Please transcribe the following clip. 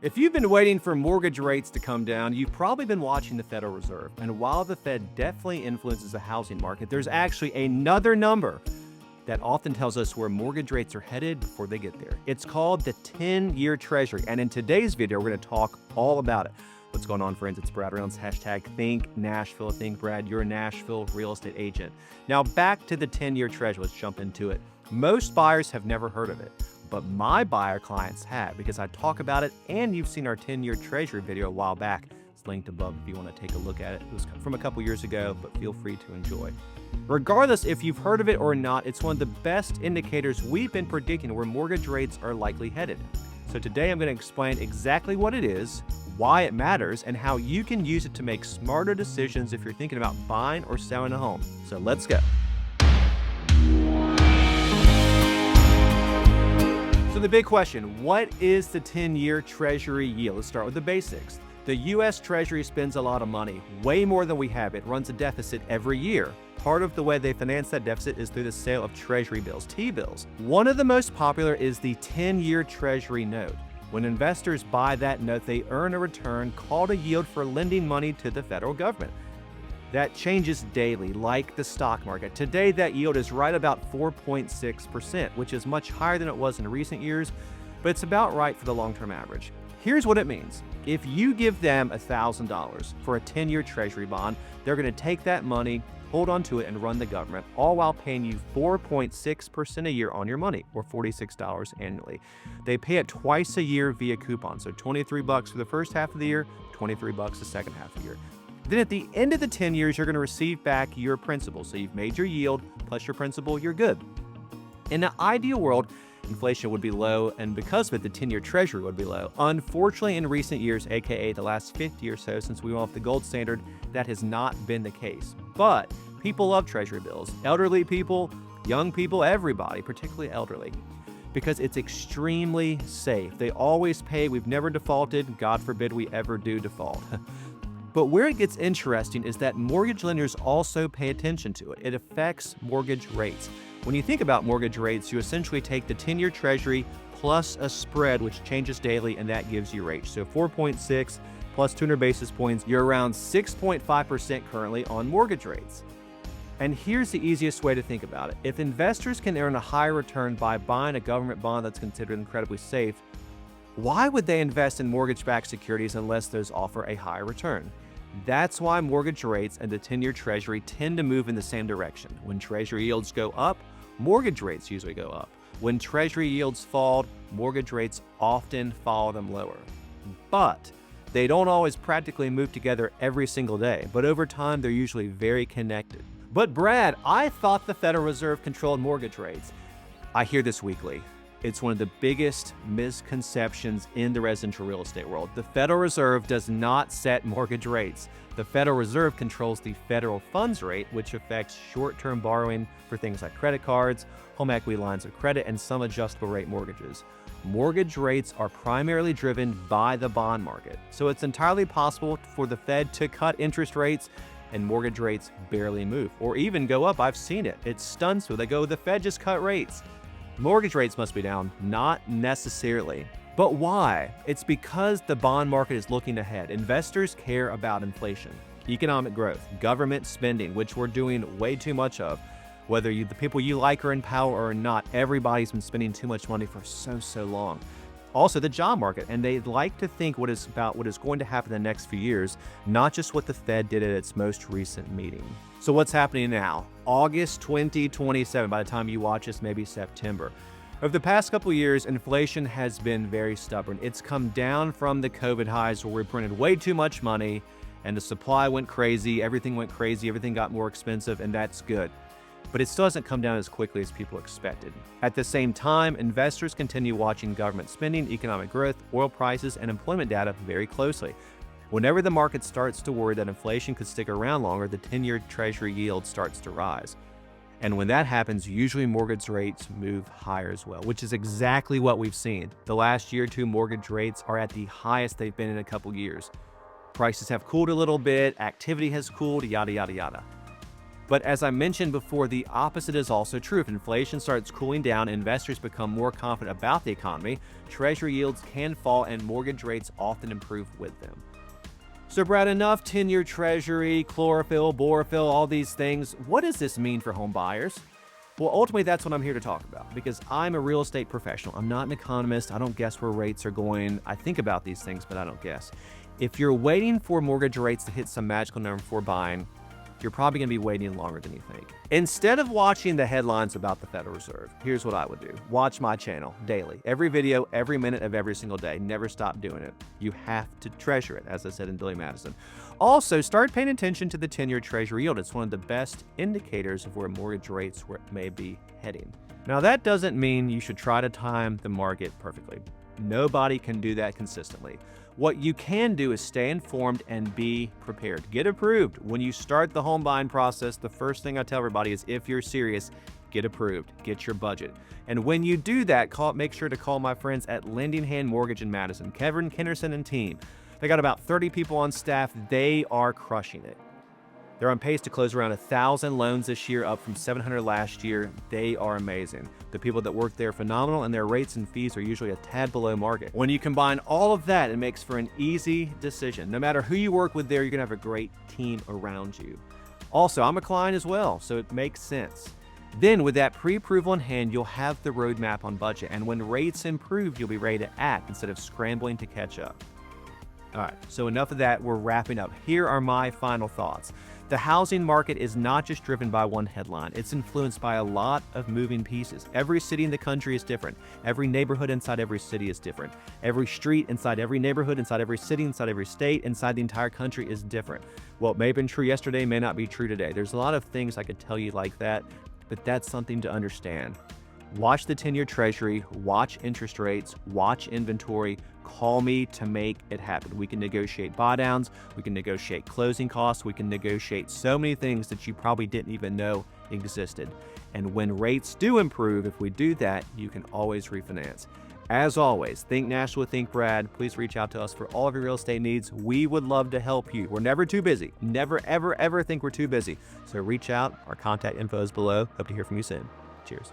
If you've been waiting for mortgage rates to come down, you've probably been watching the Federal Reserve. And while the Fed definitely influences the housing market, there's actually another number that often tells us where mortgage rates are headed before they get there. It's called the 10-year Treasury. And in today's video, we're going to talk all about it. What's going on, friends? It's Brad Reynolds, hashtag Think Nashville. Think, Brad, you're a Nashville real estate agent. Now, back to the 10-year Treasury. Let's jump into it. Most buyers have never heard of it, but my buyer clients have, because I talk about it, and you've seen our 10-year Treasury video a while back. It's linked above if you want to take a look at it. It was from a couple years ago, but feel free to enjoy. Regardless if you've heard of it or not, it's one of the best indicators we've been predicting where mortgage rates are likely headed. So today I'm going to explain exactly what it is, why it matters, and how you can use it to make smarter decisions if you're thinking about buying or selling a home. So let's go. So the big question, what is the 10-year Treasury yield? Let's start with the basics. The U.S. Treasury spends a lot of money, way more than we have. It runs a deficit every year. Part of the way they finance that deficit is through the sale of Treasury bills, T-bills. One of the most popular is the 10-year Treasury note. When investors buy that note, they earn a return called a yield for lending money to the federal government. That changes daily, like the stock market. Today, that yield is right about 4.6%, which is much higher than it was in recent years, but it's about right for the long-term average. Here's what it means. If you give them $1,000 for a 10-year Treasury bond, they're going to take that money, hold on to it, and run the government, all while paying you 4.6% a year on your money, or $46 annually. They pay it twice a year via coupon, so $23 for the first half of the year, $23 the second half of the year. Then at the end of the 10 years, you're going to receive back your principal. So you've made your yield plus your principal, you're good. In an ideal world, inflation would be low, and because of it, the 10-year Treasury would be low. Unfortunately, in recent years, aka the last 50 or so since we went off the gold standard, that has not been the case. But people love Treasury bills. Elderly people, young people, everybody, particularly elderly, because it's extremely safe. They always pay. We've never defaulted. God forbid we ever do default. But where it gets interesting is that mortgage lenders also pay attention to it. It affects mortgage rates. When you think about mortgage rates, you essentially take the 10-year Treasury plus a spread, which changes daily, and that gives you rates. So 4.6 plus 200 basis points, you're around 6.5% currently on mortgage rates. And here's the easiest way to think about it. If investors can earn a higher return by buying a government bond that's considered incredibly safe, why would they invest in mortgage-backed securities unless those offer a higher return? That's why mortgage rates and the 10-year Treasury tend to move in the same direction. When Treasury yields go up, mortgage rates usually go up. When Treasury yields fall, mortgage rates often follow them lower. But they don't always practically move together every single day, but over time they're usually very connected. But Brad, I thought the Federal Reserve controlled mortgage rates. I hear this weekly. It's one of the biggest misconceptions in the residential real estate world. The Federal Reserve does not set mortgage rates. The Federal Reserve controls the federal funds rate, which affects short-term borrowing for things like credit cards, home equity lines of credit, and some adjustable rate mortgages. Mortgage rates are primarily driven by the bond market. So it's entirely possible for the Fed to cut interest rates and mortgage rates barely move, or even go up. I've seen it. It stuns me. They go, the Fed just cut rates. Mortgage rates must be down. Not necessarily. But why? It's because the bond market is looking ahead. Investors care about inflation, economic growth, government spending, which we're doing way too much of. Whether the people you like are in power or not, everybody's been spending too much money for so long. Also, the job market, and they like to think what is going to happen in the next few years, not just what the Fed did at its most recent meeting. So what's happening now? August 2027, by the time you watch this, maybe September. Over the past couple of years, inflation has been very stubborn. It's come down from the COVID highs where we printed way too much money and the supply went crazy, everything got more expensive, and that's good. But it still hasn't come down as quickly as people expected. At the same time, investors continue watching government spending, economic growth, oil prices, and employment data very closely. Whenever the market starts to worry that inflation could stick around longer, the 10-year Treasury yield starts to rise. And when that happens, usually mortgage rates move higher as well, which is exactly what we've seen. The last year or two, mortgage rates are at the highest they've been in a couple years. Prices have cooled a little bit, activity has cooled, yada, yada, yada. But as I mentioned before, the opposite is also true. If inflation starts cooling down, investors become more confident about the economy, Treasury yields can fall and mortgage rates often improve with them. So Brad, enough 10-year Treasury, chlorophyll, borophyll, all these things. What does this mean for home buyers? Well, ultimately, that's what I'm here to talk about because I'm a real estate professional. I'm not an economist. I don't guess where rates are going. I think about these things, but I don't guess. If you're waiting for mortgage rates to hit some magical number before buying, you're probably going to be waiting longer than you think. Instead of watching the headlines about the Federal Reserve, here's what I would do. Watch my channel daily. Every video, every minute of every single day. Never stop doing it. You have to treasure it, as I said in Billy Madison. Also, start paying attention to the 10-year Treasury yield. It's one of the best indicators of where mortgage rates may be heading. Now, that doesn't mean you should try to time the market perfectly. Nobody can do that consistently. What you can do is stay informed and be prepared. Get approved. When you start the home buying process, the first thing I tell everybody is if you're serious, get approved, get your budget. And when you do that, make sure to call my friends at Lending Hand Mortgage in Madison, Kevin Kennerson and team. They got about 30 people on staff. They are crushing it. They're on pace to close around 1,000 loans this year, up from 700 last year. They are amazing. The people that work there are phenomenal, and their rates and fees are usually a tad below market. When you combine all of that, it makes for an easy decision. No matter who you work with there, you're gonna have a great team around you. Also, I'm a client as well, so it makes sense. Then with that pre-approval in hand, you'll have the roadmap on budget, and when rates improve, you'll be ready to act instead of scrambling to catch up. All right, so enough of that, we're wrapping up. Here are my final thoughts. The housing market is not just driven by one headline. It's influenced by a lot of moving pieces. Every city in the country is different. Every neighborhood inside every city is different. Every street inside every neighborhood, inside every city, inside every state, inside the entire country is different. What may have been true yesterday may not be true today. There's a lot of things I could tell you like that, but that's something to understand. Watch the 10-year Treasury, watch interest rates, watch inventory, call me to make it happen. We can negotiate buy downs, we can negotiate closing costs, we can negotiate so many things that you probably didn't even know existed. And when rates do improve, if we do that, you can always refinance. As always, think Nashville, think Brad. Please reach out to us for all of your real estate needs. We would love to help you. We're never too busy. Never, ever, ever think we're too busy. So reach out. Our contact info is below. Hope to hear from you soon. Cheers.